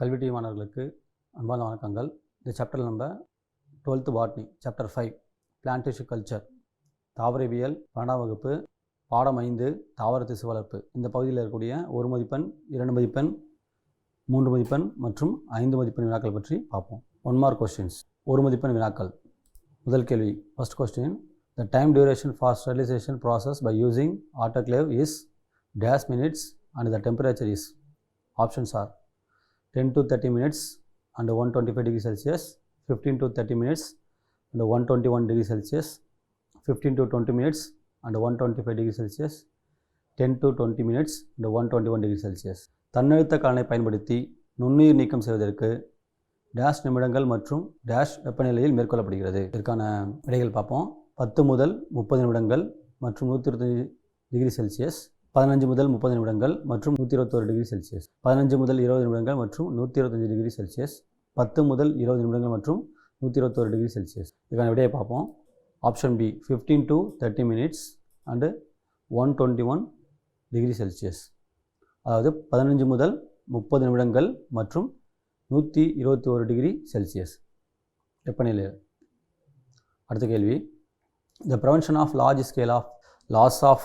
கல்வி டிவி மாணவர்களுக்கு அன்பான வணக்கங்கள். இந்த சாப்டரில் நம்ம 12th botany chapter 5 plant tissue culture தாவரவியல் 12ஆம் வகுப்பு பாடம் 5 தாவர திசு வளர்ப்பு இந்த பகுதியில் இருக்கக்கூடிய 1 மதிப்பெண் 2 மதிப்பெண் 3 மதிப்பெண் மற்றும் 5 மதிப்பெண் வினாக்கள் பற்றி பார்ப்போம். 1 மார்க் கொஸ்டின்ஸ். 1 மதிப்பெண் வினாக்கள். முதல் கேள்வி. First question. The time duration for sterilization process by using autoclave is dash minutes and the temperature is. Options are 10 to 30 minutes and 125 degrees Celsius, 15 to 30 minutes and 121 degrees Celsius, 15 to 20 minutes and 125 degrees Celsius, 10 to 20 minutes and 121 degrees Celsius. தன்னழுத்த கலனை பயன்படுத்தி நுண்ணுயிர் நீக்கம் செய்வதற்கு dash நிமிடங்கள் மற்றும் dash வெப்பநிலையில் மேற்கொள்ளப்படுகிறது. இதற்கான விடைகள் பார்ப்போம். 10 முதல் 30 நிமிடங்கள் மற்றும் 125 டிகிரி செல்சியஸ், 15 முதல் 30 நிமிடங்கள் மற்றும் 121 டிகிரி செல்சியஸ், 15 முதல் 20 நிமிடங்கள் மற்றும் 125 டிகிரி செல்சியஸ், 10 முதல் 20 நிமிடங்கள் மற்றும் 121 டிகிரி செல்சியஸ். இதுக்கான விடையை பார்ப்போம். Option B 15 to 30 minutes and 121 degree Celsius. அதாவது 15 முதல் 30 நிமிடங்கள் மற்றும் 121 டிகிரி செல்சியஸ் வெப்பநிலை. அடுத்த கேள்வி. The prevention of large scale of loss of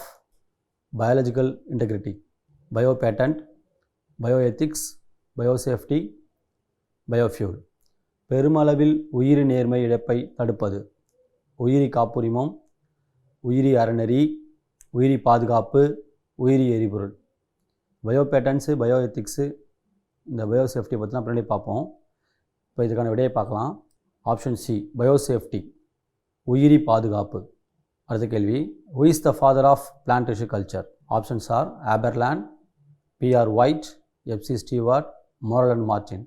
biological integrity, biopatent, bioethics, biosafety, biofuel. பெருமளவில் உயிரி நேர்மை இழப்பை தடுப்பது, உயிரி காப்புரிமம், உயிரி அறநெறி, உயிரி பாதுகாப்பு, உயிரி எரிபொருள். பயோபேட்டன்ஸு, பயோஎத்திக்ஸு, இந்த பயோசேஃப்டி பற்றினா பின்னாடி பார்ப்போம். இப்போ இதுக்கான விடையை பார்க்கலாம். ஆப்ஷன் சி பயோசேஃப்டி, உயிரி பாதுகாப்பு. அடுத்த கேள்வி. Who is the father of plant tissue culture? Options are Haberland, P.R. White, F.C. Stewart, Morrell and Martin.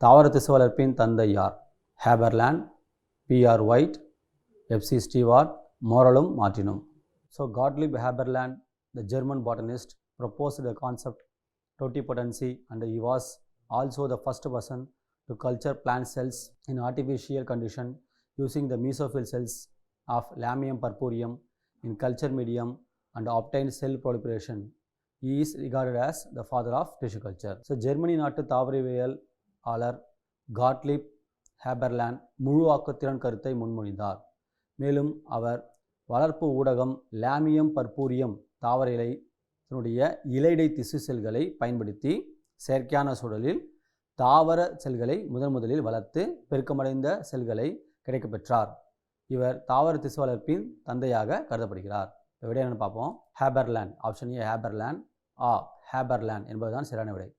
தாவர திசு வளர்ப்பின் தந்தை யார்? Haberland, P.R. White, F.C. Stewart, Morrell Martinum. So Gottlieb Haberland, the German botanist, proposed the concept totipotency and he was also the first person to culture plant cells in artificial condition using the mesophyll cells of Lamium purpureum in culture medium and obtained cell proliferation. He is regarded as the father of tissue culture. So Germany நாட்டு தாவரவியல் ஆளர் Gottlieb Haberlandt முழு ஆக்கத்திறன் கருத்தை முன்மொழிந்தார். மேலும் அவர் வளர்ப்பு ஊடகம் லாமியம் பர்பூரியம் தாவர இலையினுடைய இலைடை திசு செல்களை பயன்படுத்தி செயற்கையான சூழலில் தாவர செல்களை முதலில் வளர்த்து பெருக்கமடைந்த செல்களை கிடைக்கப்பெற்றார். இவர் தாவர திசு வளர்ப்பின் தந்தையாக கருதப்படுகிறார். விடை என்னன்னு பார்ப்போம். Haberlandt. Option A Haberlandt. Haberlandt என்பதுதான் சரியான விடை.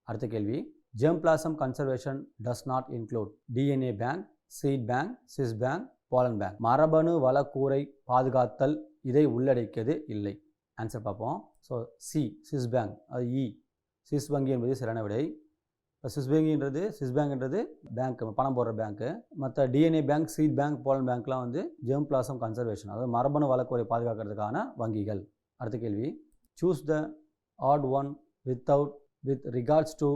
அடுத்த கேள்வி. Germplasm conservation does not include DNA bank, seed bank, cis bank, pollen bank. மரபணு வளக்கூறை பாதுகாத்தல் இதை உள்ளடக்கியது இல்லை. ஆன்சர் பார்ப்போம். ஸோ சி சிஸ் பேங்க், அது இ சிஸ் வங்கி என்பது சரியான விடை. இப்போ சிஸ் பேங்க்ன்றது பேங்க், பணம் போடுற பேங்க்கு. மற்ற DNA bank, seed bank, pollen பேங்க்லாம் வந்து ஜெர்ம்பிளாசம் கன்சர்வேஷன், அதாவது மரபணு வளக்கூறை பாதுகாக்கிறதுக்கான வங்கிகள். அடுத்த கேள்வி. Choose the odd one with regards to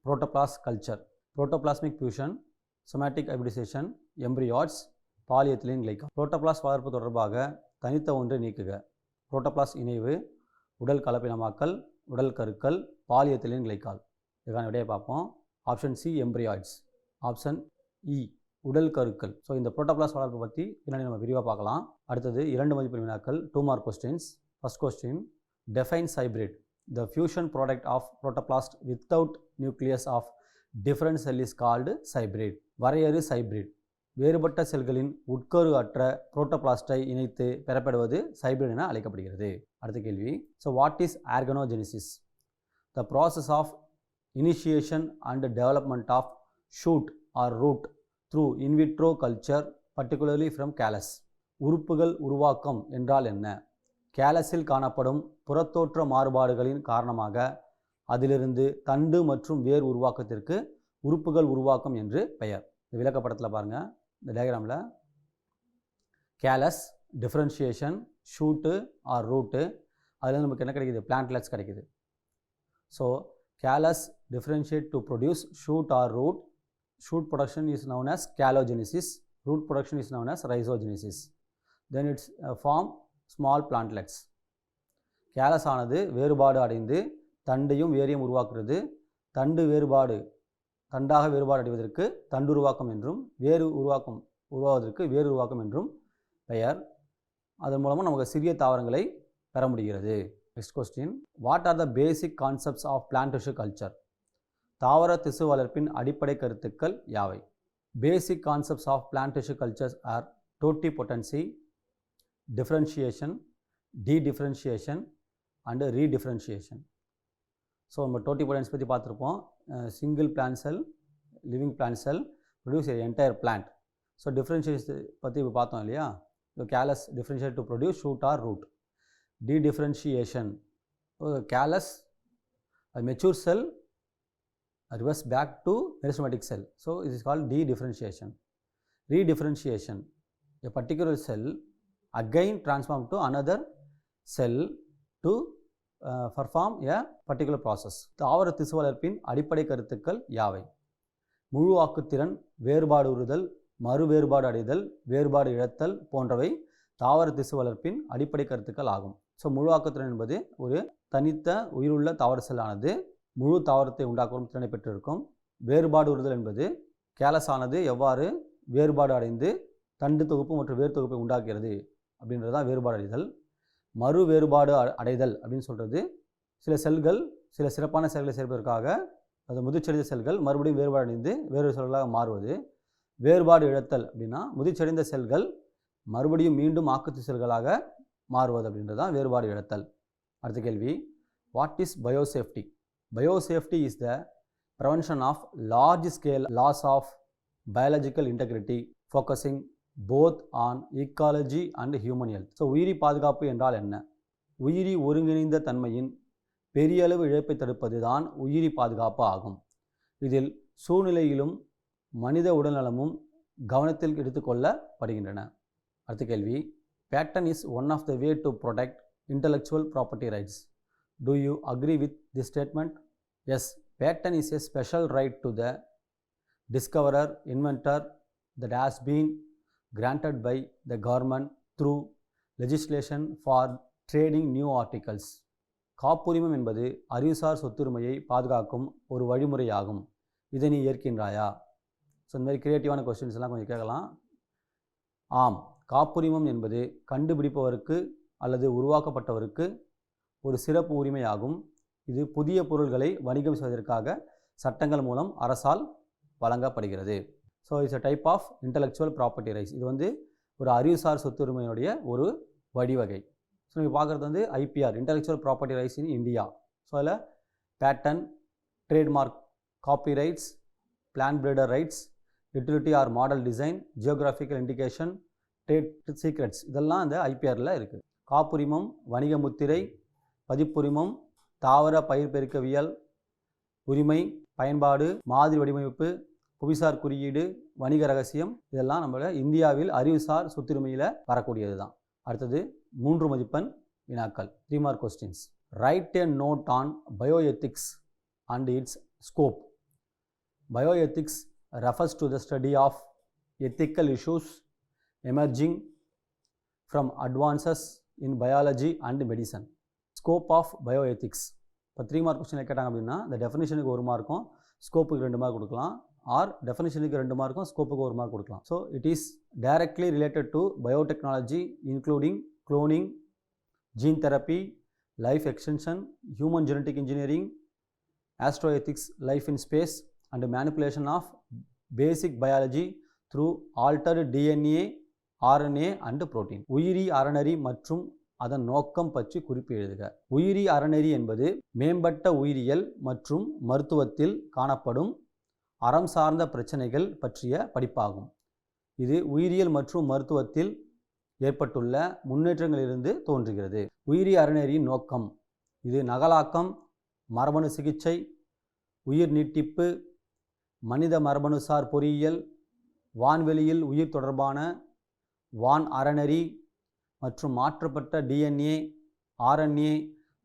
protoplast culture. Protoplasmic fusion, somatic hybridisation, embryoids, polyethylene glycol. Protoplast வளர்ப்பு தொடர்பாக தனித்த ஒன்றை நீக்குக. புரோட்டோபிளாஸ்ட் இணைவு, உடல் கலப்பினமாக்கல், உடல் கருக்கள், பாலிஎத்திலீன் கிளைக்கால். இதுக்கான விடையை பார்ப்போம். Option C embryoids. ஆப்ஷன் இ உடல் கருக்கள். ஸோ இந்த புரோட்டோபிளாஸ்ட் வளர்ப்பு பற்றி பின்னாடி நம்ம விரிவாக பார்க்கலாம். அடுத்தது 2 மதிப்பெண் வினாக்கள், 2 mark questions. First question. defines hybrid. The fusion product of protoplast without nucleus of different cell is called hybrid. வரையறு ஹைபிரிட். வேறுபட்ட செல்களின் உட்கரு அற்ற புரோட்டோபிளாஸ்டை இணைத்து பெறப்படுவது ஹைபிரிட் என அழைக்கப்படுகிறது. அடுத்த கேள்வி. So what is organogenesis? The process of initiation and development of shoot or root through in vitro culture, particularly from callus. உறுப்புகள் உருவாக்கம் என்றால் என்ன? கேலஸில் காணப்படும் புறத்தோற்ற மாறுபாடுகளின் காரணமாக அதிலிருந்து தண்டு மற்றும் வேர் உருவாக்கத்திற்கு உறுப்புகள் உருவாக்கம் என்று பெயர். இந்த விளக்கப்படத்தில் பாருங்கள். இந்த டயக்ராமில் callus, differentiation, shoot or root, அதில் நமக்கு என்ன கிடைக்குது? பிளான்ட்லெட்ஸ் கிடைக்குது. So callus differentiate to produce shoot or root. Shoot production is known as calogenesis. Root production is known as rhizogenesis. Then it's form small plantlets. callus ஆனது வேறுபாடு அடைந்து தண்டையும் வேரையும் உருவாக்குறது. தண்டாக வேறுபாடு அடைவதற்கு தண்டுருவாக்கம் என்றும் உருவாவதற்கு வேறு உருவாக்கம் என்றும் பெயர். அதன் மூலமாக நமக்கு சிறிய தாவரங்களை பெற முடிகிறது. Next question, what are the basic concepts of plant tissue culture? தாவர திசு வளர்ப்பின் அடிப்படை கருத்துக்கள் யாவை? Basic concepts of plant tissue cultures are totipotency, differentiation, dedifferentiation and redifferentiation. So நம்ம டோட்டிபொட்டன்சி பற்றி பார்த்துருப்போம். Single plant cell, living plant cell produce entire plant. So differentiation பற்றி இப்போ பார்த்தோம் இல்லையா? Callus differentiate to produce shoot or root. Dedifferentiation, callus mature cell reverse back to meristematic cell. So it is called de-differentiation. Redifferentiation, a particular cell again transformed to another cell to perform a particular process. தாவர திசு வளர்ப்பின் அடிப்படை கருத்துக்கள் யாவை? முழுவாக்குத்திறன், வேறுபாடு உறுதல், மறு வேறுபாடு அடைதல், வேறுபாடு இழத்தல் போன்றவை தாவர திசு வளர்ப்பின் அடிப்படை கருத்துக்கள் ஆகும். ஸோ முழுவாக்குத்திறன் என்பது ஒரு தனித்த உயிருள்ள தாவர செல்லானது முழு தாவரத்தை உண்டாக்கும் திறனை பெற்றிருக்கும். வேறுபாடு உறுதல் என்பது கேலஸானது எவ்வாறு வேறுபாடு அடைந்து தண்டு தொகுப்பு மற்றும் வேறு தொகுப்பை உண்டாக்குகிறது அப்படின்றது தான் வேறுபாடு அடைதல். மறு வேறுபாடு அடைதல் அப்படின்னு சொல்கிறது சில செல்கள் சில சிறப்பான செயல்களை செய்வதற்காக அது முதிர்ச்சடைந்த செல்கள் மறுபடியும் வேறுபாடு அடைந்து வேறு செல்களாக மாறுவது. வேறுபாடு இழத்தல் அப்படின்னா முதிர்ச்சடைந்த செல்கள் மறுபடியும் மீண்டும் ஆக்கத்து செல்களாக மாறுவது அப்படின்றது தான் வேறுபாடு இழத்தல். அடுத்த கேள்வி, what is biosafety? Biosafety is the prevention of large-scale loss of biological integrity, focusing both on ecology and human health. So உயிரி பாதுகாப்பு என்றால் என்ன? உயிரி ஒருங்கிணைந்த தன்மையின் பெரிய அளவு இழப்பை தடுப்பது தான் உயிரி பாதுகாப்பு ஆகும். இதில் சூழ்நிலையிலும் மனித உடல்நலமும் கவனத்தில் எடுத்துக்கொள்ளப்படுகின்றன. அடுத்த கேள்வி, patent is one of the way to protect intellectual property rights. Do you agree with this statement? Yes, patent is a special right to the discoverer, inventor that has been granted by the government through legislation for trading new articles. காப்புரிமம் என்பது அறிவுசார் சொத்துரிமையை பாதுகாக்கும் ஒரு வழிமுறையாகும். இதை நீ ஏற்கின்றாயா? So இந்த மாதிரி கிரியேட்டிவான questions எல்லாம் கொஞ்சம் கேட்கலாம். ஆம், காப்புரிமம் என்பது கண்டுபிடிப்பவருக்கு அல்லது உருவாக்கப்பட்டவருக்கு ஒரு சிறப்பு உரிமையாகும். இது புதிய பொருள்களை வணிகம் செய்வதற்காக சட்டங்கள் மூலம் அரசால் வழங்கப்படுகிறது. So it's a type of intellectual property rights. இது ஒரு அறிவுசார் சொத்துரிமையுடைய ஒரு வழிவகை. ஸோ நீங்கள் பார்க்குறது IPR, intellectual property rights in India. So அதில் patent, trademark, copyrights, plant breeder rights, utility or model design, geographical indication, trade secrets இதெல்லாம் அந்த ஐபிஆரில் இருக்குது. காப்புரிமம், வணிக முத்திரை, பதிப்புரிமம், தாவர பயிர் பெருக்கவியல் உரிமை, பயன்பாடு, மாதிரி வடிவமைப்பு, புவிசார் குறியீடு, வணிக ரகசியம் இதெல்லாம் நம்மளோட இந்தியாவில் அறிவுசார் சொத்துரிமையில் வரக்கூடியது தான். அடுத்தது 3 மதிப்பெண் வினாக்கள், 3 mark questions. Write a note on bioethics and its scope. Bioethics refers to the study of ethical issues emerging from advances in biology and medicine. Scope of bioethics. இப்போ 3 மார்க் கொஸ்டின் கேட்டாங்க அப்படின்னா இந்த டெஃபினிஷனுக்கு 1 மார்க்கும் ஸ்கோப்புக்கு 2 மார்க் கொடுக்கலாம், R டெஃபினிஷனுக்கு 2 மார்க்கும் ஸ்கோப்புக்கு 1 mark கொடுக்கலாம். So it is directly related to biotechnology including cloning, gene therapy, life extension, human genetic engineering, astroethics, life in space, and manipulation of basic biology through altered DNA, RNA and protein. உயிரி அறநெறி மற்றும் அதன் நோக்கம் பற்றி குறிப்பு எழுதுக. உயிரி அறநெறி என்பது மேம்பட்ட உயிரியல் மற்றும் மருத்துவத்தில் காணப்படும் அறம் சார்ந்த பிரச்சனைகள் பற்றிய படிப்பாகும். இது உயிரியல் மற்றும் மருத்துவத்தில் ஏற்பட்டுள்ள முன்னேற்றங்களிலிருந்து தோன்றுகிறது. உயிரி அறநெறியின் நோக்கம் இது நகலாக்கம், மரபணு சிகிச்சை, உயிர் நீட்டிப்பு, மனித மரபணுசார் பொறியியல், வான்வெளியில் உயிர் தொடர்பான வான் அறநெறி மற்றும் மாற்றப்பட்ட டிஎன்ஏ, ஆர்என்ஏ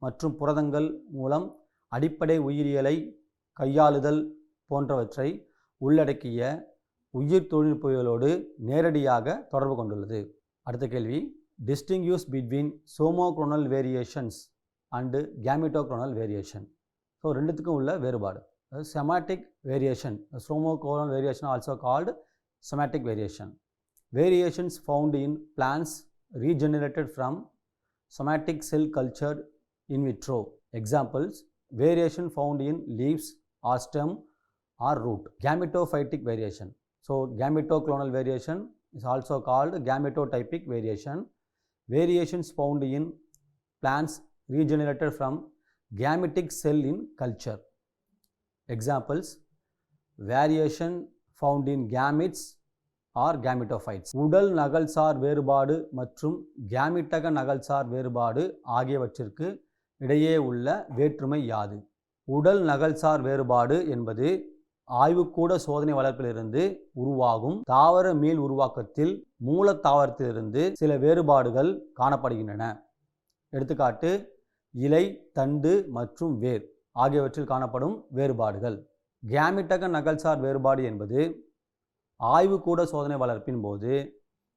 மற்றும் புரதங்கள் மூலம் அடிப்படை உயிரியலை கையாளுதல் போன்றவற்றை உள்ளடக்கிய உயிர் தொழில்நுட்பங்களோடு நேரடியாக தொடர்பு கொண்டுள்ளது. அடுத்த கேள்வி, distinguish between somaclonal variations and gametoclonal variation. So ரெண்டுத்துக்கும் உள்ள வேறுபாடு. somatic variation, chromosomal variation also called somatic variation. Variations found in plants regenerated from somatic cell cultured in vitro. Examples: variation found in leaves or stem or root. Gametophytic variation. So gametoclonal variation is also called gametotypic variation. Variations found in plants regenerated from gametic cell in culture. Examples: variation found in gametes or gametophytes. உடல் நகல்சார் வேறுபாடு மற்றும் கேமிட்டக நகல்சார் வேறுபாடு ஆகியவற்றிற்கு இடையே உள்ள வேற்றுமை யாது? உடல் நகல்சார் வேறுபாடு என்பது ஆய்வுக்கூட சோதனை வளர்ப்பிலிருந்து உருவாகும் தாவர மீள் உருவாக்கத்தில் மூலத்தாவரத்திலிருந்து சில வேறுபாடுகள் காணப்படுகின்றன. எடுத்துக்காட்டு: இலை, தண்டு மற்றும் வேர் ஆகியவற்றில் காணப்படும் வேறுபாடுகள். கேமிட்டக நகல்சார் வேறுபாடு என்பது ஆய்வுக்கூட சோதனை வளர்ப்பின் போது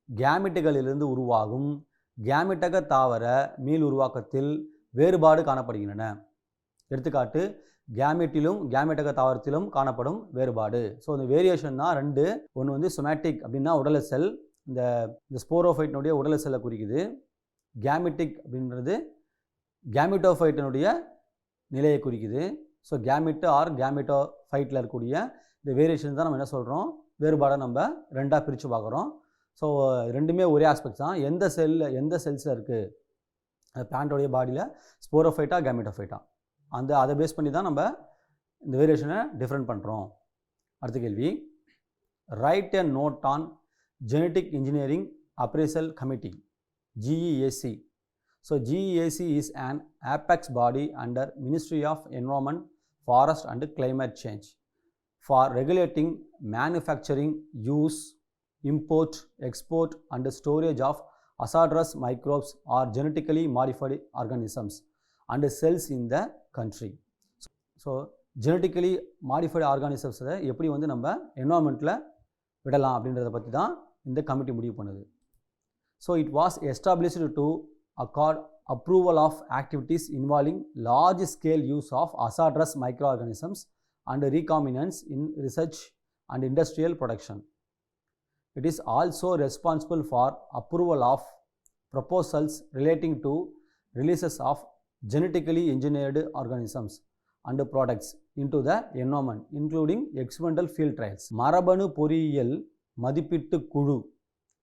கேமிட்டுகளிலிருந்து உருவாகும் கேமிட்டக தாவர மீள் உருவாக்கத்தில் வேறுபாடு காணப்படுகின்றன. எடுத்துக்காட்டு: கேமிட்டிலும் கேமிட்டக தாவரத்திலும் காணப்படும் வேறுபாடு. ஸோ இந்த வேரியேஷன் தான் ரெண்டு. ஒன்று வந்து சொமேட்டிக் அப்படின்னா உடல செல், இந்த ஸ்போரோஃபைட்டினுடைய உடல செல்லை குறிக்குது. கேமிட்டிக் அப்படின்றது கேமிட்டோஃபைட்டினுடைய நிலையை குறிக்குது. ஸோ கேமிட்டு ஆர் கேமிட்டோஃபைட்டில் இருக்கக்கூடிய இந்த வேரியேஷன் தான் நம்ம என்ன சொல்கிறோம், வேறுபாடை நம்ம ரெண்டாக பிரித்து பார்க்குறோம். ஸோ ரெண்டுமே ஒரே ஆஸ்பெக்ட்ஸ் தான். எந்த செல்ஸில் இருக்குது பிளான்ட்டோடைய பாடியில், ஸ்போரோஃபைட்டா கேமிட்டோஃபைட்டா, அதை பேஸ் பண்ணி தான் நம்ம இந்த வேரியேஷனை டிஃப்ரெண்ட் பண்ணுறோம். அடுத்த கேள்வி: write a note on genetic engineering appraisal committee, GEAC. So GEAC is an apex body under Ministry of Environment, Forest and Climate Change for regulating manufacturing, use, import, export and storage of hazardous microbes or genetically modified organisms and cells in the country. So genetically modified organisms எப்படி வந்து நம்ம என்வரான்மெண்ட்டில் விடலாம் அப்படின்றத பற்றி தான் இந்த committee முடிவு பண்ணுது. So it was established to accord approval of activities involving large scale use of hazardous microorganisms and recombinants in research and industrial production. It is also responsible for approval of proposals relating to releases of genetically engineered organisms and products into the environment, including experimental field trials. மரபணு பொறியியல் மதிப்பீட்டு குழு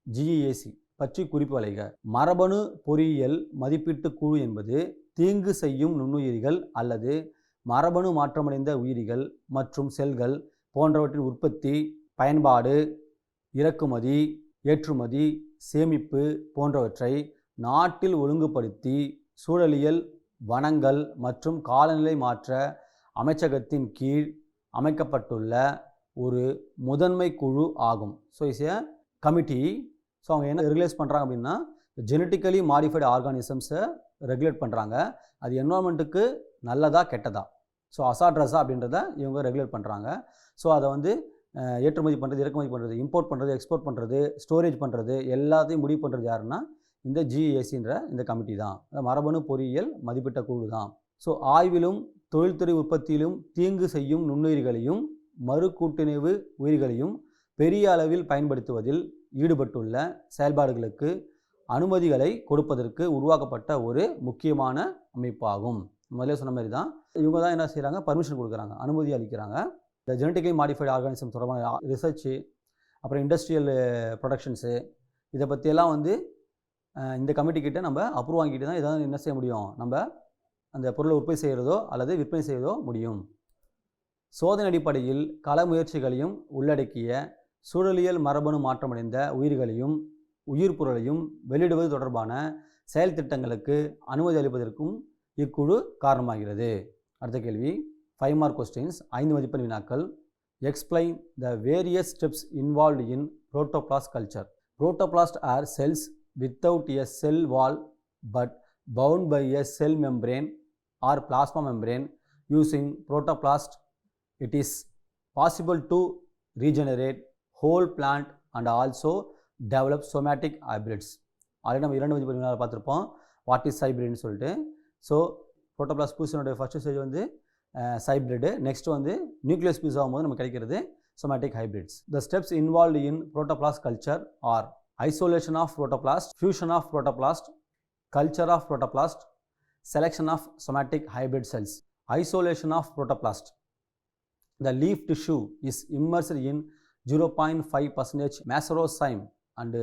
GEAC பற்றி குறிப்பு வளைக. மரபணு பொறியியல் மதிப்பீட்டு குழு என்பது தீங்கு செய்யும் நுண்ணுயிரிகள் அல்லது மரபணு மாற்றமடைந்த உயிரிகள் மற்றும் செல்கள் போன்றவற்றின் உற்பத்தி, பயன்பாடு, இறக்குமதி, ஏற்றுமதி, சேமிப்பு போன்றவற்றை நாட்டில் ஒழுங்குபடுத்தி சூழலியல், வனங்கள் மற்றும் காலநிலை மாற்ற அமைச்சகத்தின் கீழ் அமைக்கப்பட்டுள்ள ஒரு முதன்மை குழு ஆகும். So is a committee. So அவங்க என்ன ரெகுலேட் பண்ணுறாங்க அப்படின்னா, ஜெனட்டிக்கலி மாடிஃபைடு ஆர்கானிசம்ஸை ரெகுலேட் பண்ணுறாங்க. அது என்வரான்மெண்ட்டுக்கு நல்லதா கெட்டதா, ஸோ அசாட்ரஸா அப்படின்றத இவங்க ரெகுலேட் பண்ணுறாங்க. ஸோ அதை வந்து ஏற்றுமதி பண்ணுறது, இறக்குமதி பண்ணுறது, இம்போர்ட் பண்ணுறது, எக்ஸ்போர்ட் பண்ணுறது, ஸ்டோரேஜ் பண்ணுறது எல்லாத்தையும் முடிவு பண்ணுறது யாருன்னா இந்த GEACன்ற இந்த கமிட்டி தான். மரபணு பொறியியல் மதிப்பிட்ட குழு தான். ஸோ ஆய்விலும் தொழில்துறை உற்பத்தியிலும் தீங்கு செய்யும் நுண்ணுயிரிகளையும் மறு கூட்டிணைவு உயிரிகளையும் பெரிய அளவில் பயன்படுத்துவதில் ஈடுபட்டுள்ள செயல்பாடுகளுக்கு அனுமதிகளை கொடுப்பதற்கு உருவாக்கப்பட்ட ஒரு முக்கியமான அமைப்பாகும். முதலே சொன்ன மாதிரி தான் இவங்க தான் என்ன செய்கிறாங்க, பர்மிஷன் கொடுக்குறாங்க, அனுமதி அளிக்கிறாங்க. இந்த ஜெனட்டிக்கலி மாடிஃபைடு ஆர்கானிசம் தொடர்பான ரிசர்ச்சு, அப்புறம் இண்டஸ்ட்ரியல் ப்ரொடக்ஷன்ஸு, இதை பற்றியெல்லாம் வந்து இந்த கமிட்டி கிட்ட நம்ம அப்ரூவ் வாங்கிட்டு தான் இதை என்ன செய்ய முடியும், நம்ம அந்த பொருளை உற்பத்தி செய்கிறதோ அல்லது விற்பனை செய்கிறதோ முடியும். சோதனை அடிப்படையில் கள முயற்சிகளையும் உள்ளடக்கிய சூழலியல் மரபணு மாற்றமடைந்த உயிர்களையும் உயிர் பொருளையும் வெளியிடுவது தொடர்பான செயல் திட்டங்களுக்கு அனுமதி அளிப்பதற்கும் இக்குழு காரணமாகிறது. அடுத்த கேள்வி 5 மார்க் கொஸ்டின்ஸ், 5 மதிப்பெண் வினாக்கள். Explain the various steps involved in protoplast culture. Protoplast are cells without a cell wall but bound by a cell membrane or plasma membrane. Using protoplast, it is possible to regenerate whole plant and also develop somatic hybrids. Already நம்ம 2 மதிப்பெண் பார்த்துருப்போம், what is ஹைப்ரிட்னு சொல்லிட்டு. So protoplast பூசனுடைய first stage வந்து hybrid. Next வந்து nucleus fuse ஆகும்போது நமக்கு கிடைக்கிறது somatic hybrids. The steps involved in protoplast culture are isolation of protoplast, fusion of protoplast, culture of protoplast, selection of somatic hybrid cells. Isolation of protoplast. The leaf tissue is immersed in 0.5% macrosome and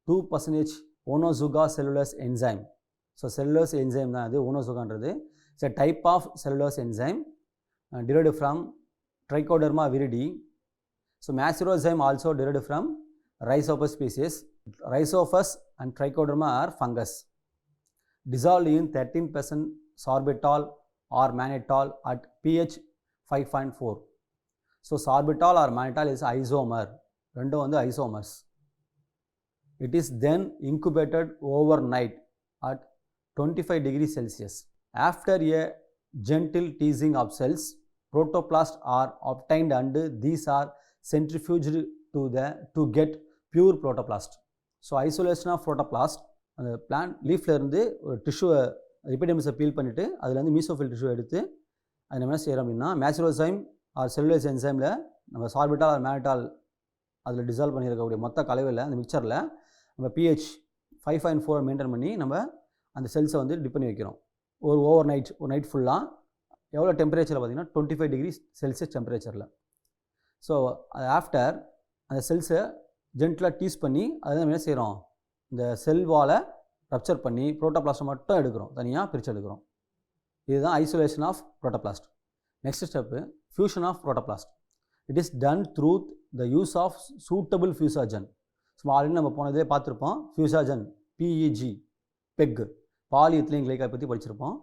2% Onozuga cellulose enzyme. So cellulose enzyme தான் அது Onozugaன்றது. It's a type of cellulose enzyme derived from Trichoderma viridi. So macrosome also derived from Rhizopus species. Rhizopus and Trichoderma are fungus. Dissolved in 13% sorbitol or mannitol at pH 5.4. So sorbitol or mannitol is isomer. ரெண்டும் வந்து isomers. It is then incubated overnight at 25 degrees Celsius. After a gentle teasing of cells, protoplasts are obtained and these are centrifuged to get pure protoplast. So isolation of protoplast, அந்த plant லீஃப்லேருந்து ஒரு டிஷ்யூவை எபிடெர்மிஸை feel பண்ணிவிட்டு அதுலேருந்து mesophyll tissue எடுத்து அது நம்ம என்ன செய்கிறோம் அப்படின்னா மேக்ரோசைம் ஆர் செல்லுலோஸ் என்சைமில் நம்ம சார்பிட்டால் ஆர் மேனிட்டால் அதில் டிசால்வ் பண்ணியிருக்கக்கூடிய மொத்த கலவையில் அந்த மிக்சரில் நம்ம pH 5.4 மெயின்டைன் பண்ணி நம்ம அந்த செல்ஸை வந்து டிப் பண்ணி வைக்கிறோம். ஒரு நைட் ஃபுல்லாக எவ்வளோ டெம்பரேச்சரில் பார்த்திங்கன்னா 25 டிகிரி செல்சியஸ் டெம்பரேச்சரில். ஸோ ஆஃப்டர் அந்த செல்ஸை ஜென்டலாக டீஸ் பண்ணி அதை நம்ம என்ன செய்கிறோம், இந்த செல் வாலை ரப்சர் பண்ணி புரோட்டோபிளாஸ்ட்டை மட்டும் எடுக்கிறோம், தனியாக பிரித்து எடுக்கிறோம். இதுதான் isolation of protoplast. Next step fusion of protoplast. It is done through the use of suitable fusogen. So already நம்ம போனதே பார்த்துருப்போம். Fusogen PEG PEG polyethylene glycol பற்றி படிச்சிருப்போம்.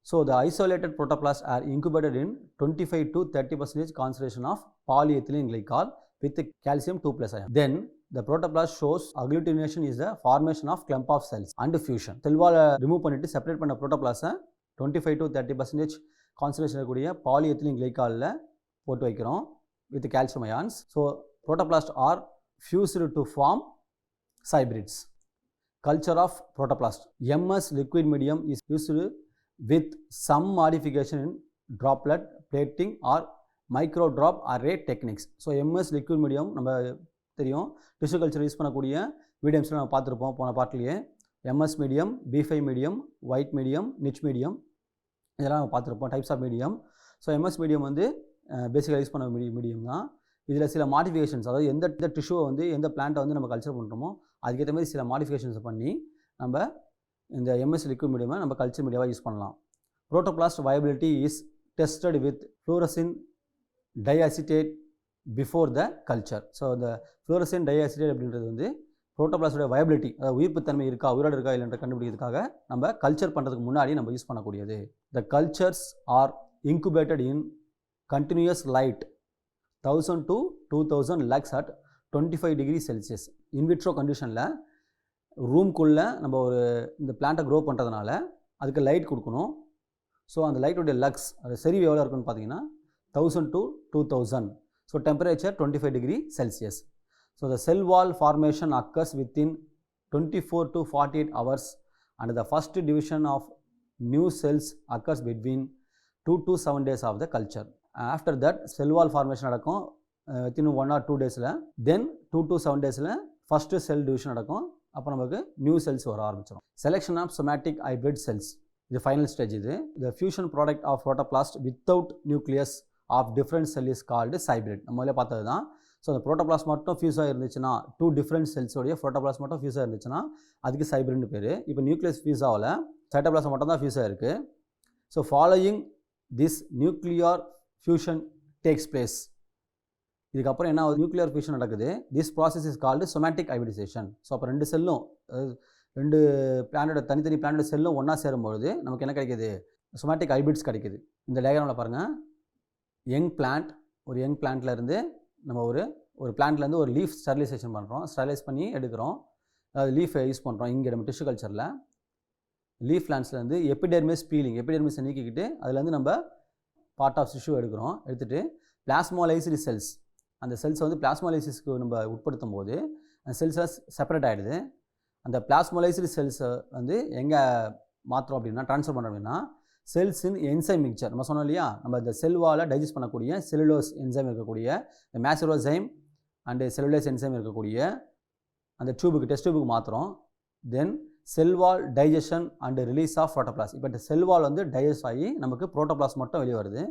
So the isolated protoplasts are incubated in 25 to 30% concentration of polyethylene glycol with calcium 2+ ion. Then the protoplast shows agglutination is the formation of clump of cells and fusion. Cell wall remove பண்ணிட்டு separate பண்ண protoplast 25 to 30% concentration இருக்கக்கூடிய polyethylene glycolல போட்டு வைக்கிறோம் with calcium ions. So protoplasts are fused to form hybrids. Culture of protoplast. MS liquid medium is used with some modification in droplet plating or micro drop array techniques. So MS liquid medium நம்ம தெரியும், tissue culture use பண்ணக்கூடிய மீடியம்ஸில் நம்ம பார்த்துருப்போம் போன பார்ட்லேயே. MS medium, B5 medium, white medium, Nitsch medium, இதெல்லாம் நம்ம பார்த்துருப்போம் types of medium. So MS medium வந்து பேசிக்காக யூஸ் பண்ண மீடியம் தான். இதில் சில மாடிஃபிகேஷன்ஸ், அதாவது எந்த டிஷ்யூவை வந்து எந்த பிளான்ட்டை வந்து நம்ம கல்ச்சர் பண்ணுறோமோ அதுக்கேற்ற மாதிரி சில மாடிஃபிகேஷன்ஸை பண்ணி நம்ம இந்த MS liquid மீடியமை நம்ம கல்ச்சர் மீடியாவாக யூஸ் பண்ணலாம். Protoplast viability is tested with fluorescein diacetate before the culture. So இந்த ஃப்ளூரசின் டைஅசிட்டேட் அப்படின்றது வந்து புரோட்டோபிளாஸ்டோட வயபிலிட்டி, அதாவது உயிர்ப்புத்தன்மை இருக்கா, உயிரோடு இருக்கா இல்லைன்ற கண்டுபிடிக்கிறதுக்காக நம்ம கல்ச்சர் பண்ணுறதுக்கு முன்னாடி நம்ம யூஸ் பண்ணக்கூடியது. The cultures are incubated in continuous light 1000 to 2000 lux at 25 degree Celsius. In vitro கண்டிஷனில் ரூம்குள்ளே நம்ம ஒரு இந்த பிளான்ட்டை க்ரோ பண்ணுறதுனால அதுக்கு லைட் கொடுக்கணும். ஸோ அந்த லைட்டுடைய லக்ஸ், அது செறிவு எவ்வளோ இருக்குன்னு பார்த்தீங்கன்னா 1000 to 2000. So temperature 25 degree Celsius. So the sell wall formation occurs within 24 to 48 hours and the first division of new cells occurs between 2 to 7 days of the culture. After that cell wall formation நடக்கும் within 1 or 2 days. Then 2 to 7 days first cell division நடக்கும். அப்போ நமக்கு new cells வர ஆரம்பிச்சிடும். Selection of somatic hybrid cells, இது final stage. இது the fusion product of protoplast without nucleus of different cell is called hybrid. நம்ம முதல்ல பார்த்தது தான். ஸோ அந்த புரோட்டோபிளாஸ்ட் மட்டும் ஃபியூஸாக இருந்துச்சுன்னா, 2 different செல்ஸோடைய புரோட்டோபிளாஸ்ட் மட்டும் ஃபியூஸாக இருந்துச்சுன்னா அதுக்கு ஹைப்ரிட்னு பேர். இப்போ நியூக்ளியஸ் ஃபியூஸ் ஆகல, சைட்டோபிளாஸ்ட் மட்டும் தான் ஃபியூஸாக இருக்குது. So following this nuclear fusion takes place. இதுக்கப்புறம் என்ன ஆகுது, நியூக்ளியர் ஃபியூஷன் நடக்குது. This process is called somatic hybridization. So அப்போ ரெண்டு செல்லும், ரெண்டு பிளானோட தனித்தனி பிளானோட செல்லும் ஒன்றா சேரும்பொழுது நமக்கு என்ன கிடைக்கிது, somatic hybrids கிடைக்கிது. இந்த டயக்ராமில் பாருங்கள், யங் பிளான்ட், ஒரு யங் பிளான்ட்லேருந்து நம்ம ஒரு பிளான்ட்லேருந்து ஒரு லீஃப் ஸ்டெரிலைசேஷன் பண்ணுறோம், ஸ்டெரிலைஸ் பண்ணி எடுக்கிறோம். அதாவது லீஃபை யூஸ் பண்ணுறோம். இங்கே நம்ம டிஷ்யூ கல்ச்சரில் லீஃப் பிளான்ட்ஸ்லேருந்து எபிடெர்மிஸ் பீலிங், எபிடெர்மிஸை நீக்கிக்கிட்டு அதுலேருந்து நம்ம பார்ட் ஆஃப் டிஷ்யூ எடுக்கிறோம். எடுத்துகிட்டு பிளாஸ்மோலைஸ்டு செல்ஸ், அந்த செல்ஸ் வந்து பிளாஸ்மோலைசிஸ்க்கு நம்ம உட்படுத்தும் போது அந்த செல்ஸை செப்பரேட் ஆகிடுது. அந்த பிளாஸ்மோலைஸ்டு செல்ஸை வந்து எங்கே மாற்றுறோம் அப்படின்னா, ட்ரான்ஸ்ஃபர் பண்ணுறோம் அப்படின்னா செல்ஸ் இன் என்சைம் மிக்சர். நம்ம சொன்னோம் இல்லையா, நம்ம இந்த செல் வாலை டைஜஸ்ட் பண்ணக்கூடிய செல்லுலோஸ் என்சைம் இருக்கக்கூடிய இந்த மேசுரோசைம் அண்டு செல்லுலோஸ் என்சைம் இருக்கக்கூடிய அந்த டியூபுக்கு டெஸ்ட் டியூபுக்கு மாத்திரம். Then cell wall digestion and release of protoplast. இப்போ இந்த செல் வால் வந்து டைஜஸ்ட் ஆகி நமக்கு புரோட்டோபிளாஸ்ட் மட்டும் வெளியே வருது.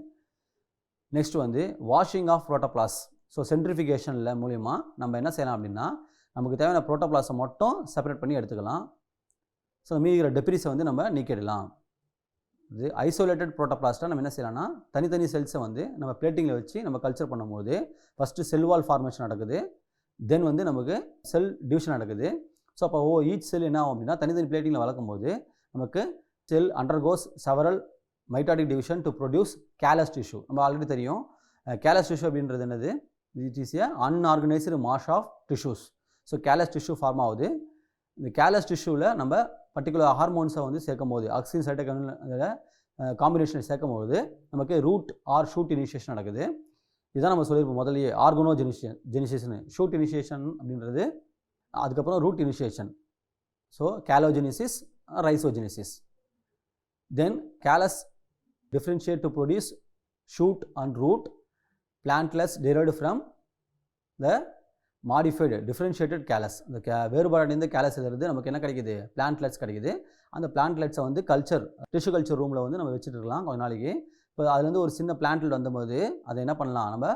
நெக்ஸ்ட் வந்து வாஷிங் ஆஃப் புரோட்டோபிளாஸ்ட். ஸோ சென்ட்ரிஃபிகேஷனில் மூலிமா நம்ம என்ன செய்யலாம் அப்படின்னா, நமக்கு தேவையான புரோட்டோபிளாஸ்ட்டை மட்டும் செப்பரேட் பண்ணி எடுத்துக்கலாம். ஸோ மீதிக்கிற டெப்ரிஸை வந்து நம்ம நீக்கிடலாம். இது ஐசோலேட்டட் புரோட்டோபிளாஸ்ட்டை நம்ம என்ன செய்யலாம்னா, தனித்தனி செல்ஸை வந்து நம்ம பிளேட்டிங்கில் வச்சு நம்ம கல்ச்சர் பண்ணும்போது ஃபஸ்ட்டு செல் வால் ஃபார்மேஷன் நடக்குது. தென் வந்து நமக்கு செல் டிவிஷன் நடக்குது. ஸோ அப்போ ஈச் செல் என்ன ஆகும் அப்படின்னா, தனித்தனி பிளேட்டிங்கில் வளர்க்கும் போது நமக்கு cell undergoes several mitotic division to produce callus tissue. நம்ம ஆல்ரெடி தெரியும் கேலஸ் டிஷ்யூ அப்படின்றது என்னது, it is a unorganised mass of tissues. So callus tissue form ஆகுது. இந்த கேலஸ் டிஷ்யூவில் நம்ம பர்டிகுலர் ஹார்மோன்ஸை வந்து சேர்க்கும் போது ஆக்சிஜன் சைட்டோகைனல் காம்பினேஷனை சேர்க்கும் போது நமக்கு ரூட் ஆர் ஷூட் இனிஷியேஷன் நடக்குது. இதுதான் நம்ம சொல்லியிருப்போம் முதலியே, ஜெனிஷேஷன் ஷூட் இனிஷியேஷன் அப்படின்றது, அதுக்கப்புறம் root initiation. So caulogenesis, rhizogenesis. Then callus differentiate to produce shoot and root plantlets derived from the modified differentiated callus. அந்த வேறுபாடடைந்த கேலஸ்லேருந்து நமக்கு என்ன கிடைக்குது, பிளான்ட்லெட்ஸ் கிடைக்குது. அந்த பிளான்ட்லெட்ஸை வந்து டிஷ்யூ கல்ச்சர் ரூமில் வந்து நம்ம வச்சுட்டு இருக்கலாம் கொஞ்ச நாளைக்கு. இப்போ அதுலேருந்து ஒரு சின்ன பிளான்ட்லெட் வந்தபோது அதை என்ன பண்ணலாம், நம்ம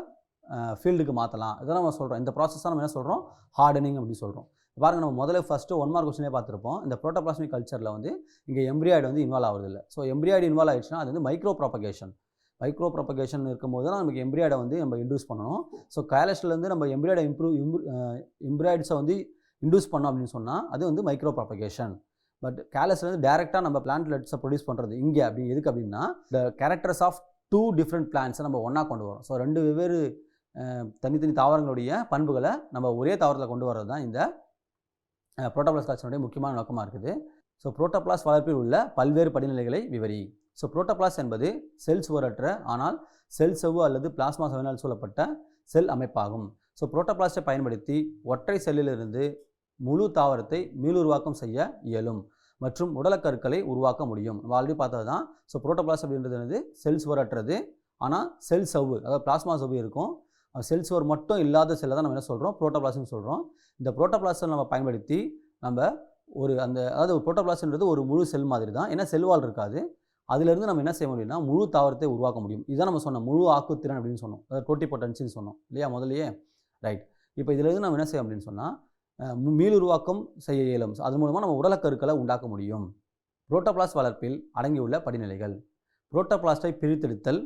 ஃபீல்டுக்கு மாற்றலாம். இதெல்லாம் நம்ம சொல்கிறோம். இந்த ப்ராசஸ் நம்ம என்ன சொல்கிறோம், ஹார்டனிங் அப்படின்னு சொல்கிறோம். பாருங்கள், நம்ம முதல்ல ஃபஸ்ட்டு 1 மார்க் கொஸ்டினே பார்த்துருப்போம். இந்த புரோட்டோபிளாஸ்மிக் கல்ச்சரில் வந்து இங்கே எம்ப்ரியாய்டு வந்து இன்வால்வ் ஆகுது இல்லை. ஸோ எம்ப்ரியாய்டு இன்வால்வ் ஆகிடுச்சுன்னா அது வந்து மைக்ரோ ப்ராபகேஷன் இருக்கும்போது தான் நமக்கு எம்ப்ரியாய்டை வந்து நம்ம இன்டியூஸ் பண்ணணும். ஸோ கேலஸ்லேருந்து நம்ம எம்ப்ரியாய்ட்ஸை வந்து இன்டியூஸ் பண்ணோம் அப்படின்னு சொன்னால் அது வந்து மைக்ரோ ப்ராபகேஷன். பட் கேலஸ்லேருந்து டேரெக்டாக நம்ம பிளான்ட்லெட்ஸை ப்ரொடியூஸ் பண்ணுறது இங்கே அப்படி எதுக்கு அப்படின்னா, த கேரக்டர்ஸ் ஆஃப் 2 டிஃப்ரெண்ட் பிளான்ட்ஸை நம்ம ஒன்றா கொண்டு வரோம். ஸோ 2 வெவ்வேறு தனித்தனி தாவரங்களுடைய பண்புகளை நம்ம ஒரே தாவரத்தில் கொண்டு வர்றது தான் இந்த புரோட்டோபிளாஸ்ட் கல்ச்சருடைய முக்கியமான நோக்கமாக இருக்குது. ஸோ புரோட்டோபிளாஸ்ட் வளர்ப்பில் உள்ள பல்வேறு படிநிலைகளை விவரி. ஸோ புரோட்டோபிளாஸ்ட் என்பது செல் சுவரற்ற ஆனால் செல் செவ்வு அல்லது பிளாஸ்மா சவ்வினால் சூழப்பட்ட செல் அமைப்பாகும். ஸோ புரோட்டோபிளாஸ்ட்டை பயன்படுத்தி ஒற்றை செல்லிலிருந்து முழு தாவரத்தை மீளுருவாக்கம் செய்ய இயலும் மற்றும் உடலக்கருக்களை உருவாக்க முடியும். நம்ம ஆல்ரெடி பார்த்தது தான். ஸோ புரோட்டோபிளாஸ்ட் அப்படின்றது வந்து செல் சுவரற்றது ஆனால் செல் செவ்வு, அதாவது பிளாஸ்மா செவ்வு இருக்கும். செல் சுவர் மட்டும் இல்லாத செல்லை தான் நம்ம என்ன சொல்கிறோம், புரோட்டோபிளாஸ்ட்னு சொல்கிறோம். இந்த புரோட்டோபிளாஸ்ட்டை நம்ம பயன்படுத்தி நம்ம அதாவது புரோட்டோபிளாஸ்ட்ன்றது ஒரு முழு செல் மாதிரி தான். ஏன்னா செல்வால் இருக்காது. அதிலிருந்து நம்ம என்ன செய்ய முடியும்னா முழு தாவரத்தை உருவாக்க முடியும். இதுதான் நம்ம சொன்னோம் முழு ஆக்குத்திறன் அப்படின்னு சொன்னோம், அதாவது டோட்டிபொட்டன்சின்னு சொன்னோம் இல்லையா முதலையே. ரைட். இப்போ இதிலிருந்து நம்ம என்ன செய்ய அப்படின்னு சொன்னால் மீளுருவாக்கம் செய்ய இயலும். அது மூலமாக நம்ம உடலக்கருக்களை உண்டாக்க முடியும். புரோட்டோபிளாஸ்ட் வளர்ப்பில் அடங்கியுள்ள படிநிலைகள்: புரோட்டோபிளாஸ்ட்டை பிரித்தெடுத்தல்,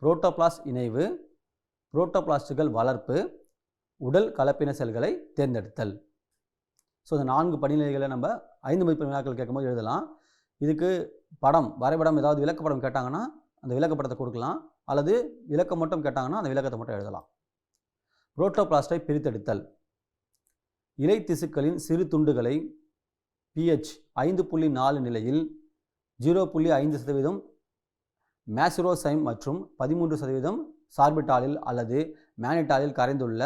புரோட்டோபிளாஸ்ட் இணைவு, புரோட்டோபிளாஸ்ட்டுகள் வளர்ப்பு, உடல் கலப்பின செல்களை தேர்ந்தெடுத்தல். ஸோ இந்த 4 படிநிலைகளை நம்ம 5 மதிப்பெண் வினாக்கள் கேட்கும்போது எழுதலாம். இதுக்கு வரைபடம் ஏதாவது விளக்கப்படம் கேட்டாங்கன்னா அந்த விளக்கப்படத்தை கொடுக்கலாம், அல்லது விளக்கம் மட்டும் கேட்டாங்கன்னா அந்த விளக்கத்தை மட்டும் எழுதலாம். புரோட்டோபிளாஸ்ட்டை பிரித்தெடுத்தல்: இலை திசுக்களின் சிறு துண்டுகளை pH 5.4 நிலையில் 0.5% மேசுரோசைம் மற்றும் 13% சார்பிட்டாலில் அல்லது மேனிட்டாலில் கரைந்துள்ள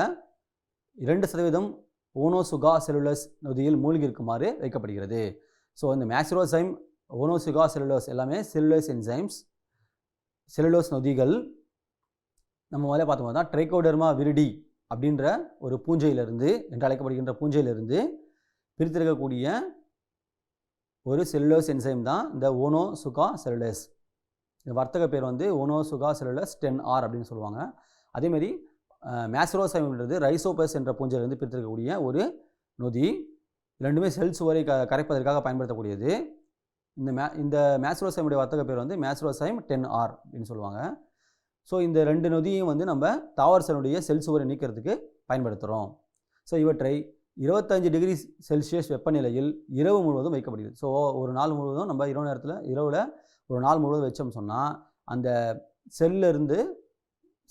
2% ஓனோசுகா செல்லுலஸ் நொதியில் மூழ்கி இருக்குமாறு வைக்கப்படுகிறது. ஸோ இந்த மேசுரோசைம், ஓனோசுகா செல்லுலோஸ் எல்லாமே செல்லுலோஸ் என்சைம்ஸ், செல்லுலோஸ் நொதிகள். நம்ம முதல்ல பார்த்தோம்னா தான் ட்ரைகோடெர்மா விரிடி அப்படின்ற ஒரு பூஞ்சையிலிருந்து என்று அழைக்கப்படுகின்ற பூஞ்சையிலிருந்து பிரித்திருக்கக்கூடிய ஒரு செல்லுலோஸ் என்சைம் தான் இந்த ஓனோசுகா செல்லுலஸ். இந்த வர்த்தக பேர் வந்து ஓனோசுகா செல்லுலஸ் 10R அப்படின்னு சொல்லுவாங்க. அதேமாதிரி மேசுரோசைம்ன்றது ரைசோபஸ் என்ற பூஞ்சையிலிருந்து பிரித்திருக்கக்கூடிய ஒரு நொதி. ரெண்டுமே செல் சுவரை கரைப்பதற்காக பயன்படுத்தக்கூடியது. இந்த மேசுரோசைமுடைய வர்த்தக பேர் வந்து மேசுரோசைம் 10R அப்படின்னு சொல்லுவாங்க. ஸோ இந்த 2 நொதியும் வந்து நம்ம தாவர செல்லுடைய செல் சுவரை நீக்கிறதுக்கு பயன்படுத்துகிறோம். ஸோ இவற்றை 25 டிகிரி செல்சியஸ் வெப்பநிலையில் இரவு முழுவதும் வைக்கப்படுகிறது. ஸோ ஒரு நாள் முழுவதும் நம்ம இரவில் ஒரு நாள் முழுவதும் வச்சோம்னு சொன்னால் அந்த செல்லிருந்து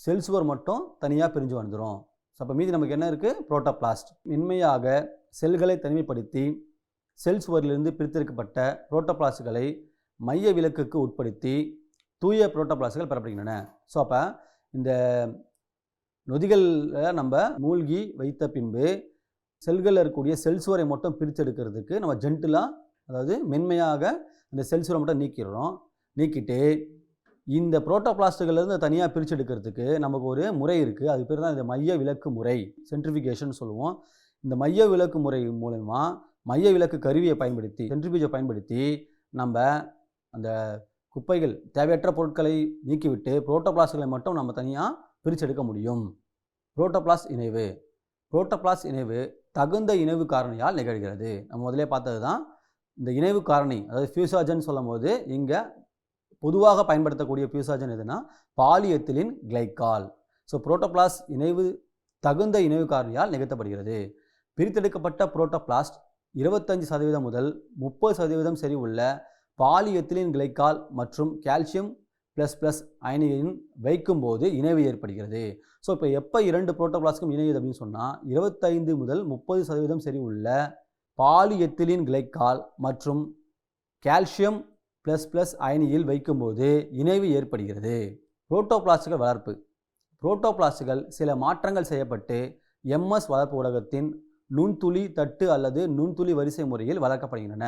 செல் சுவர் மட்டும் தனியாக பிரிஞ்சு வந்துடும். ஸோ அப்போ மீதி நமக்கு என்ன இருக்குது, புரோட்டோபிளாஸ்ட். மென்மையாக செல்களை தனிமைப்படுத்தி செல் சுவரிலிருந்து பிரித்தெடுக்கப்பட்ட புரோட்டோபிளாஸ்ட்களை மைய விலக்குக்கு உட்படுத்தி தூய புரோட்டோபிளாஸ்ட்கள் பெறப்படுகின்றன. ஸோ அப்போ இந்த நொதிகளில் நம்ம மூழ்கி வைத்த பின்பு செல்களில் இருக்கக்கூடிய செல் சுவரை மட்டும் பிரித்தெடுக்கிறதுக்கு நம்ம ஜென்டிலாக, அதாவது மென்மையாக இந்த செல் சுவரை மட்டும் நீக்கிடுறோம். நீக்கிட்டு இந்த புரோட்டோபிளாஸ்ட்டுகள்லேருந்து தனியாக பிரித்து எடுக்கிறதுக்கு நமக்கு ஒரு முறை இருக்குது. அது பேர் தான் இந்த மைய விலக்கு முறை, சென்ட்ரிஃபிகேஷன் சொல்லுவோம். இந்த மைய விலக்கு முறை மூலமா மைய விலக்கு கருவியை பயன்படுத்தி, சென்ட்ரிஃபியூஜை பயன்படுத்தி நம்ம அந்த குப்பைகள், தேவையற்ற பொருட்களை நீக்கிவிட்டு புரோட்டோபிளாஸ்ட்களை மட்டும் நம்ம தனியாக பிரித்து எடுக்க முடியும். புரோட்டோபிளாஸ்ட் இணைவு. புரோட்டோபிளாஸ்ட் இணைவு தகுந்த இணைவு காரணியால் நிகழ்கிறது. நம்ம முதலே பார்த்தது தான். இந்த இணைவு காரணி, அதாவது ஃபியூசாஜன் சொல்லும் போது இங்கே பொதுவாக பயன்படுத்தக்கூடிய ஃபியூசாஜன் எதுனா பாலிஎத்திலீன் கிளைக்கால். ஸோ புரோட்டோபிளாஸ்ட் இணைவு தகுந்த இணைவு காரணியால் நிகழ்த்தப்படுகிறது. பிரித்தெடுக்கப்பட்ட புரோட்டோபிளாஸ்ட் 25% முதல் 30% செறி உள்ள பாலிஎத்திலீன் கிளைக்கால் மற்றும் கால்சியம் ++ அயனியின் வைக்கும்போது இணைவு ஏற்படுகிறது. ஸோ இப்போ எப்போ 2 புரோட்டோபிளாஸ்ட்டும் இணையுது அப்படின்னு சொன்னால் 25 முதல் 30% செறி உள்ள பாலிஎத்திலீன் கிளைக்கால் மற்றும் கால்சியம் ++ அயனியில் வைக்கும்போது இணைவு ஏற்படுகிறது. புரோட்டோபிளாஸ்ட்கள் வளர்ப்பு. புரோட்டோபிளாஸ்ட்கள் சில மாற்றங்கள் செய்யப்பட்டு MS வளர்ப்பு ஊடகத்தின் நுண்துளி தட்டு அல்லது நுண்துளி வரிசை முறையில் வளர்க்கப்படுகின்றன.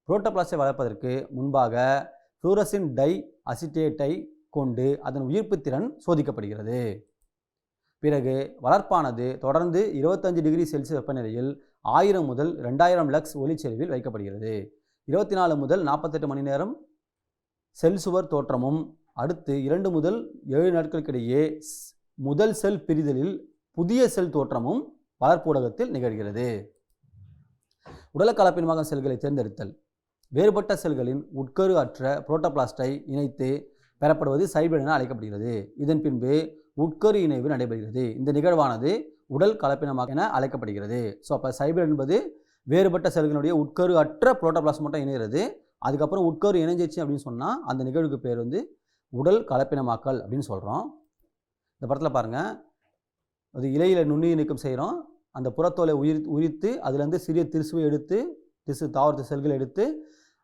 புரோட்டோபிளாஸ்டை வளர்ப்பதற்கு முன்பாக ஃப்ளூரசின் டை அசிட்டேட்டை கொண்டு அதன் உயிர்ப்பு திறன் சோதிக்கப்படுகிறது. பிறகு வளர்ப்பானது தொடர்ந்து 25 டிகிரி செல்சியஸ் வெப்பநிலையில் 1000 முதல் 2000 லக்ஸ் ஒளிச்செறிவில் வைக்கப்படுகிறது. 24 முதல் 48 மணி நேரம் செல் சுவர் தோற்றமும் அடுத்து 2 முதல் 7 நாட்களுக்கிடையே முதல் செல் பிரிதலில் புதிய செல் தோற்றமும் வளர்ப்பு ஊடகத்தில் நிகழ்கிறது. உடல் கலப்பினமாக செல்களை தேர்ந்தெடுத்தல். வேறுபட்ட செல்களின் உட்கரு அற்ற புரோட்டோபிளாஸ்டை இணைத்து பெறப்படுவது சைபிரேட் என அழைக்கப்படுகிறது. இதன் பின்பு உட்கரு இணைவு நடைபெறுகிறது. இந்த நிகழ்வானது உடல் கலப்பினமாக என அழைக்கப்படுகிறது. ஸோ அப்போ சைபிரேட் என்பது வேறுபட்ட செல்களுடைய உட்கரு அற்ற புரோட்டோபிளாஸ்ட் மட்டும் இணைகிறது. அதுக்கப்புறம் உட்கரு இணைஞ்சிச்சு அப்படின்னு சொன்னால் அந்த நிகழ்வுக்கு பேர் வந்து உடல் கலப்பினமாக்கல் அப்படின்னு சொல்கிறோம். இந்த படத்தில் பாருங்கள், அது இலையில் நுண்ணுயிர் நீக்கம் செய்கிறோம். அந்த புறத்தோலை உரித்து அதுலேருந்து சிறிய திசுவை எடுத்து தாவரத்து செல்களை எடுத்து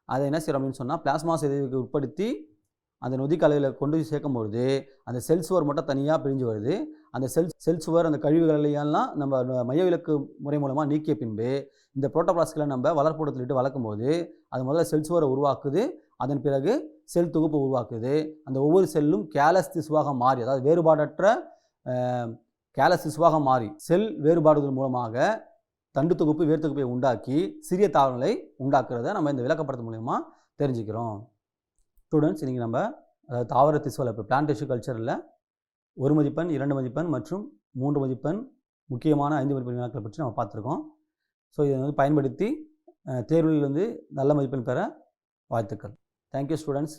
அதை என்ன செய்கிறோம் அப்படின்னு சொன்னால் பிளாஸ்மா சிதைவுக்கு உட்படுத்தி அந்த நொதி கலையில் கொண்டு சேர்க்கும்பொழுது அந்த செல் சுவர் மட்டும் தனியாக பிரிஞ்சு வருது. அந்த செல் சுவர் அந்த கழிவுகளெல்லாம் நம்ம மையவிலக்கு முறை மூலமாக நீக்கிய பின்பு இந்த புரோட்டோபிளாஸ்ட்களை நம்ம வளர்ப்பூடத்திலிட்டு வளர்க்கும்போது அது முதல்ல செல் சுவரை உருவாக்குது. அதன் பிறகு செல் தொகுப்பு உருவாக்குது. அந்த ஒவ்வொரு செல்லும் கேலஸ் திசுவாக மாறி, அதாவது வேறுபாடற்ற கேலஸ் திசுவாக மாறி செல் வேறுபாடுகள் மூலமாக தண்டு தொகுப்பு வேர் தொகுப்பை உண்டாக்கி சிறிய தாவரங்களை உண்டாக்குறத நம்ம இந்த விளக்கப்படத்து மூலமா தெரிஞ்சுக்கிறோம். ஸ்டூடெண்ட்ஸ், இன்றைக்கி நம்ம தாவர திசு வளர்ப்பு பிளான்ட் டிஷ்யூ கல்ச்சரில் 1 மதிப்பெண் 2 மதிப்பெண் மற்றும் 3 மதிப்பெண் முக்கியமான 5 மதிப்பெண் வினாக்களை பற்றி நம்ம பார்த்துருக்கோம். ஸோ இதை வந்து பயன்படுத்தி தேர்வில் வந்து நல்ல மதிப்பெண் பெற வாழ்த்துக்கள். Thank you students.